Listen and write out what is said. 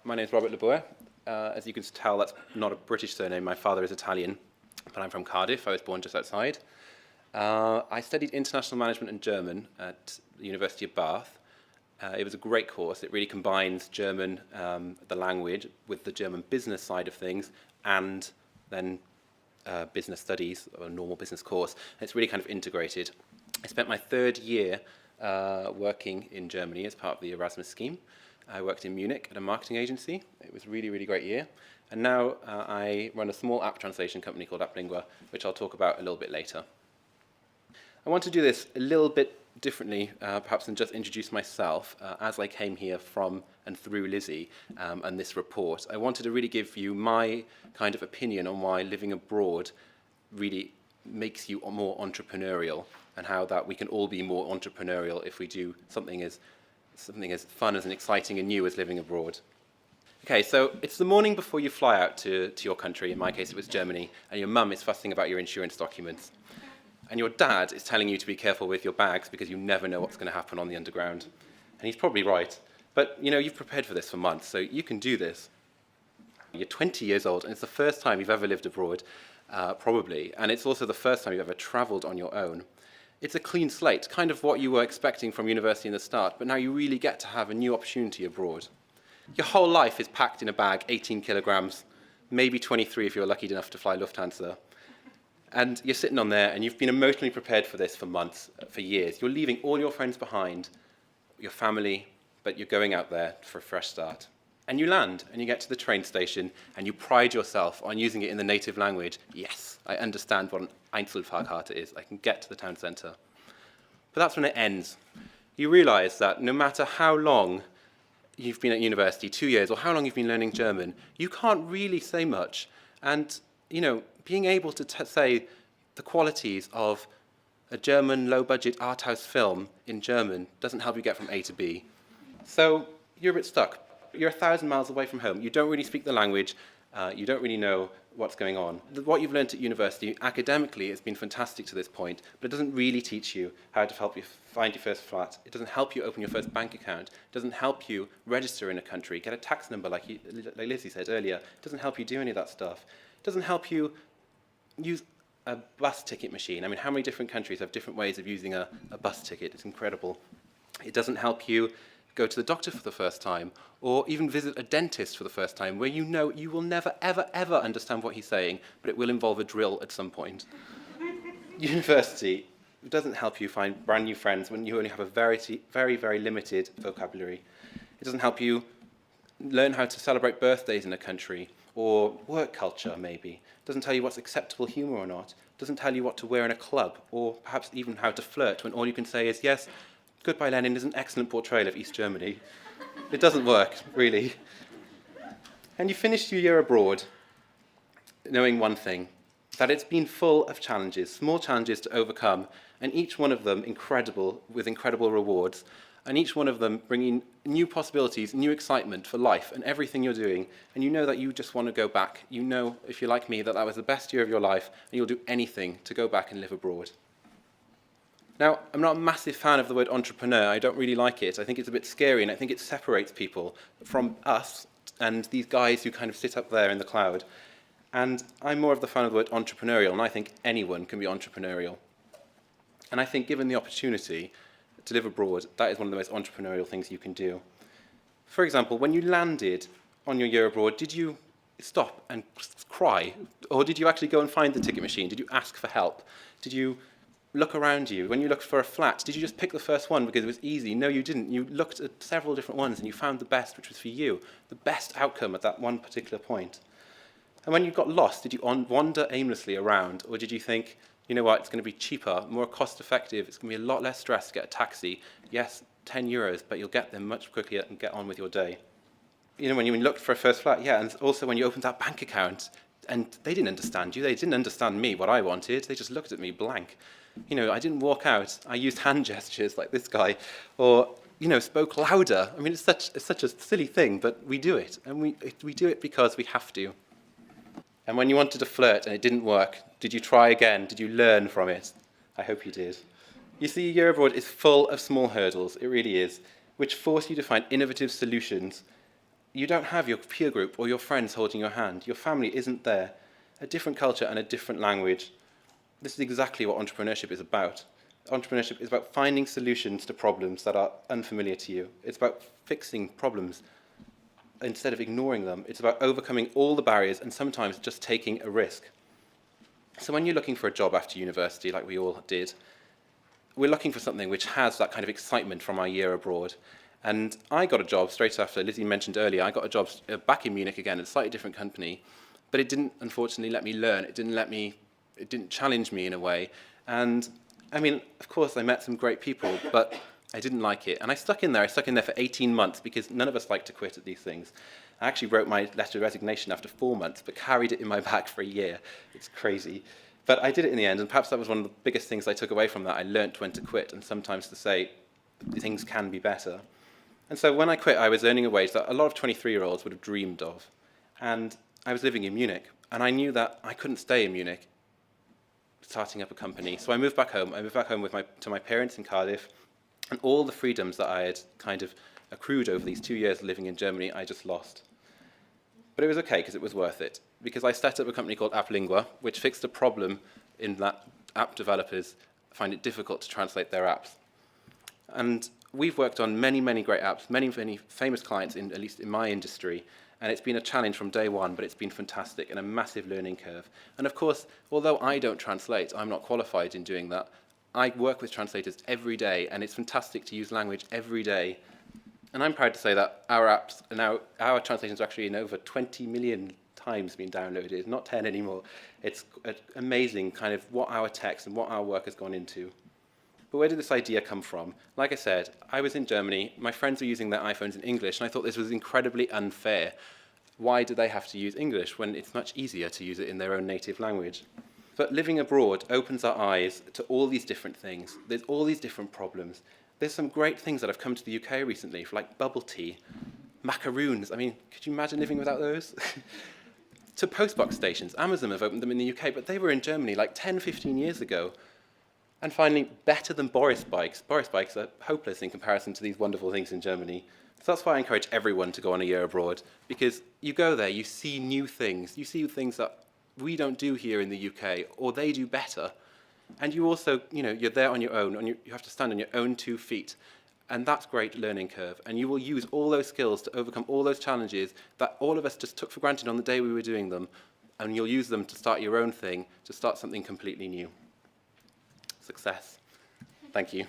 My name is Robert Leboer. As you can tell, that's not a British surname. My father is Italian, but I'm from Cardiff. I was born just outside. I studied international management and German at the University of Bath. It was a great course. It really combines German, the language, with the German business side of things, and then business studies, or a normal business course. It's really kind of integrated. I spent my third year working in Germany as part of the Erasmus scheme. I worked in Munich at a marketing agency. It was a really, really great year. And now I run a small app translation company called AppLingua, which I'll talk about a little bit later. I want to do this a little bit differently, perhaps than just introduce myself, as I came here from and through Lizzie and this report. I wanted to really give you my kind of opinion on why living abroad really makes you more entrepreneurial, and how that we can all be more entrepreneurial if we do something as fun and exciting and new as living abroad. Okay, so it's the morning before you fly out to your country. In my case, it was Germany, and your mum is fussing about your insurance documents. And your dad is telling you to be careful with your bags because you never know what's going to happen on the underground. And he's probably right. But, you know, you've prepared for this for months, so you can do this. You're 20 years old, and it's the first time you've ever lived abroad, probably. And it's also the first time you've ever traveled on your own. It's a clean slate, kind of what you were expecting from university in the start, but now you really get to have a new opportunity abroad. Your whole life is packed in a bag, 18 kilograms, maybe 23 if you're lucky enough to fly Lufthansa. And you're sitting on there, and you've been emotionally prepared for this for months, for years. You're leaving all your friends behind, your family, but you're going out there for a fresh start. And you land, and you get to the train station, and you pride yourself on using it in the native language. Yes, I understand what an Einzelfahrkarte is. I can get to the town centre. But that's when it ends. You realise that no matter how long you've been at university, 2 years, or how long you've been learning German, you can't really say much. And, you know, being able to say the qualities of a German low-budget art house film in German doesn't help you get from A to B. So you're a bit stuck. You're 1,000 miles away from home. You don't really speak the language. You don't really know what's going on. What you've learned at university, academically, has been fantastic to this point, but it doesn't really teach you how to help you find your first flat. It doesn't help you open your first bank account. It doesn't help you register in a country, get a tax number like Lizzie said earlier. It doesn't help you do any of that stuff. It doesn't help you use a bus ticket machine. I mean, how many different countries have different ways of using a bus ticket? It's incredible. It doesn't help you go to the doctor for the first time, or even visit a dentist for the first time, where you know you will never, ever, ever understand what he's saying, but it will involve a drill at some point. University doesn't help you find brand new friends when you only have a very, very limited vocabulary. It doesn't help you learn how to celebrate birthdays in a country, or work culture, maybe. It doesn't tell you what's acceptable humour or not. It doesn't tell you what to wear in a club, or perhaps even how to flirt, when all you can say is, yes, Goodbye Lenin is an excellent portrayal of East Germany. It doesn't work, really. And you finished your year abroad knowing one thing, that it's been full of challenges, small challenges to overcome, and each one of them incredible, with incredible rewards, and each one of them bringing new possibilities, new excitement for life and everything you're doing, and you know that you just want to go back. You know, if you're like me, that that was the best year of your life, and you'll do anything to go back and live abroad. Now, I'm not a massive fan of the word entrepreneur. I don't really like it. I think it's a bit scary, and I think it separates people from us and these guys who kind of sit up there in the cloud. And I'm more of the fan of the word entrepreneurial, and I think anyone can be entrepreneurial. And I think given the opportunity to live abroad, that is one of the most entrepreneurial things you can do. For example, when you landed on your year abroad, did you stop and cry? Or did you actually go and find the ticket machine? Did you ask for help? Did you look around you? When you looked for a flat, did you just pick the first one because it was easy? No, you didn't. You looked at several different ones and you found the best, which was for you, the best outcome at that one particular point. And when you got lost, did you wander aimlessly around, or did you think, you know what, it's going to be cheaper, more cost-effective, it's going to be a lot less stress to get a taxi. Yes, 10 euros, but you'll get them much quicker and get on with your day. You know, when you looked for a first flat, yeah, and also when you opened that bank account, and they didn't understand you, they didn't understand me, what I wanted, they just looked at me blank. You know, I didn't walk out, I used hand gestures like this guy, or, you know, spoke louder. I mean, it's such a silly thing, but we do it, and we do it because we have to. And when you wanted to flirt and it didn't work, did you try again? Did you learn from it? I hope you did. You see, a year abroad is full of small hurdles, it really is, which force you to find innovative solutions You don't have your peer group or your friends holding your hand. Your family isn't there. A different culture and a different language. This is exactly what entrepreneurship is about. Entrepreneurship is about finding solutions to problems that are unfamiliar to you. It's about fixing problems instead of ignoring them. It's about overcoming all the barriers and sometimes just taking a risk. So when you're looking for a job after university, like we all did, we're looking for something which has that kind of excitement from our year abroad. And I got a job straight after, Lizzie mentioned earlier, I got a job back in Munich again at a slightly different company, but it didn't, unfortunately, let me learn. It didn't challenge me in a way. And I mean, of course, I met some great people, but I didn't like it. And I stuck in there for 18 months because none of us like to quit at these things. I actually wrote my letter of resignation after 4 months, but carried it in my bag for a year. It's crazy. But I did it in the end, and perhaps that was one of the biggest things I took away from that. I learnt when to quit and sometimes to say things can be better. And so when I quit, I was earning a wage that a lot of 23-year-olds would have dreamed of. And I was living in Munich, and I knew that I couldn't stay in Munich starting up a company. So I moved back home. I moved back home to my parents in Cardiff, and all the freedoms that I had kind of accrued over these 2 years living in Germany, I just lost. But it was okay because it was worth it, because I set up a company called AppLingua, which fixed a problem in that app developers find it difficult to translate their apps. And we've worked on many, many great apps, many, many famous clients, at least in my industry, and it's been a challenge from day one, but it's been fantastic and a massive learning curve. And of course, although I don't translate, I'm not qualified in doing that, I work with translators every day, and it's fantastic to use language every day. And I'm proud to say that our apps, now our translations are actually in over 20 million times being downloaded, not 10 anymore. It's amazing kind of what our text and what our work has gone into. But where did this idea come from? Like I said, I was in Germany, my friends were using their iPhones in English, and I thought this was incredibly unfair. Why do they have to use English when it's much easier to use it in their own native language? But living abroad opens our eyes to all these different things. There's all these different problems. There's some great things that have come to the UK recently, like bubble tea, macaroons. I mean, could you imagine living without those? To postbox stations. Amazon have opened them in the UK, but they were in Germany like 10, 15 years ago. And finally, better than Boris bikes. Boris bikes are hopeless in comparison to these wonderful things in Germany. So that's why I encourage everyone to go on a year abroad, because you go there, you see new things. You see things that we don't do here in the UK, or they do better. And you also, you're there on your own, you have to stand on your own 2 feet. And that's great learning curve. And you will use all those skills to overcome all those challenges that all of us just took for granted on the day we were doing them. And you'll use them to start your own thing, to start something completely new. Success. Thank you.